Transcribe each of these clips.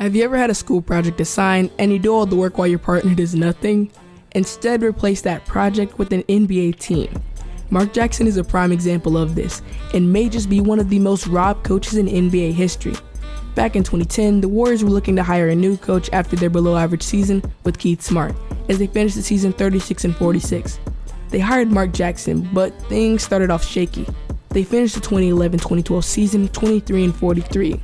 Have you ever had a school project assigned and you do all the work while your partner does nothing? Instead, replace that project with an NBA team. Mark Jackson is a prime example of this and may just be one of the most robbed coaches in NBA history. Back in 2010, the Warriors were looking to hire a new coach after their below-average season with Keith Smart, as they finished the season 36-46. They hired Mark Jackson, but things started off shaky. They finished the 2011-2012 season 23-43.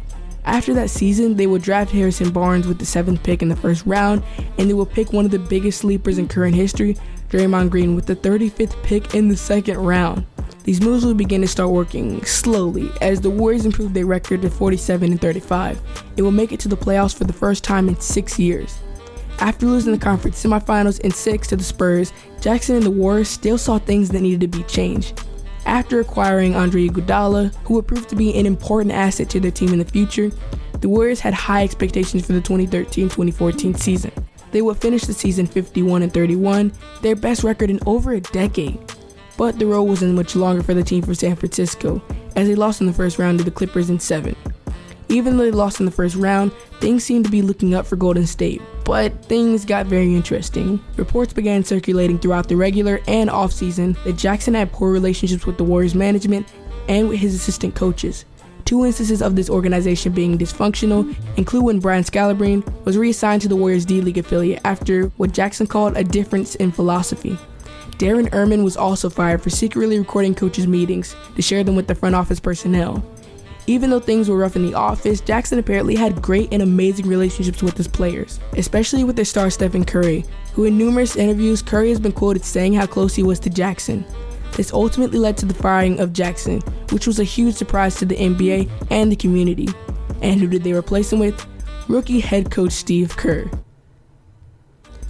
After that season, they would draft Harrison Barnes with the 7th pick in the first round, and they would pick one of the biggest sleepers in current history, Draymond Green, with the 35th pick in the 2nd round. These moves would begin to start working slowly as the Warriors improved their record to 47-35. It will make it to the playoffs for the first time in 6 years. After losing the conference semifinals in 6 to the Spurs, Jackson and the Warriors still saw things that needed to be changed. After acquiring Andre Iguodala, who would prove to be an important asset to their team in the future, the Warriors had high expectations for the 2013-2014 season. They would finish the season 51-31, their best record in over a decade. But the road wasn't much longer for the team from San Francisco, as they lost in the first round to the Clippers in 7. Even though they lost in the first round, things seemed to be looking up for Golden State, but things got very interesting. Reports began circulating throughout the regular and off-season that Jackson had poor relationships with the Warriors management and with his assistant coaches. 2 instances of this organization being dysfunctional include when Brian Scalabrine was reassigned to the Warriors D-League affiliate after what Jackson called a difference in philosophy. Darren Erman was also fired for secretly recording coaches' meetings to share them with the front office personnel. Even though things were rough in the office, Jackson apparently had great and amazing relationships with his players, especially with their star Stephen Curry, who in numerous interviews, Curry has been quoted saying how close he was to Jackson. This ultimately led to the firing of Jackson, which was a huge surprise to the NBA and the community. And who did they replace him with? Rookie head coach Steve Kerr.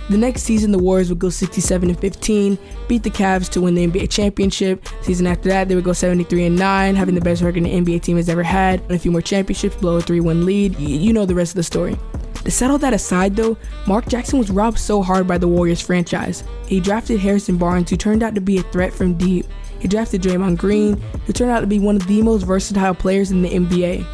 The next season, the Warriors would go 67-15, beat the Cavs to win the NBA championship. Season after that, they would go 73-9, having the best record an NBA team has ever had, and a few more championships, blow a 3-1 lead. You know the rest of the story. To settle that aside though, Mark Jackson was robbed so hard by the Warriors franchise. He drafted Harrison Barnes, who turned out to be a threat from deep. He drafted Draymond Green, who turned out to be one of the most versatile players in the NBA.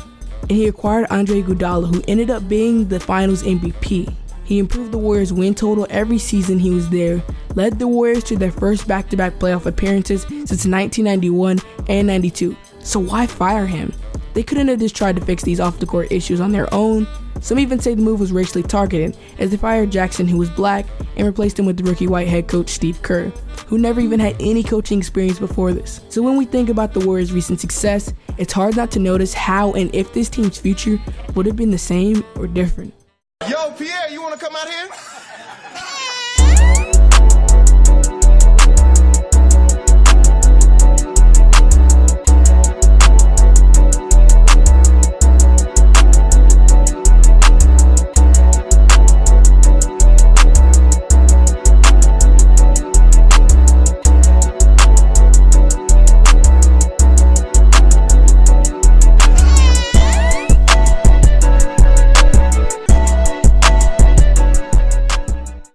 And he acquired Andre Iguodala, who ended up being the Finals MVP. He improved the Warriors' win total every season he was there, led the Warriors to their first back-to-back playoff appearances since 1991 and 92. So why fire him? They couldn't have just tried to fix these off-the-court issues on their own. Some even say the move was racially targeted, as they fired Jackson, who was black, and replaced him with the rookie white head coach Steve Kerr, who never even had any coaching experience before this. So when we think about the Warriors' recent success, it's hard not to notice how and if this team's future would have been the same or different. Yo, Pierre, you want to come out here?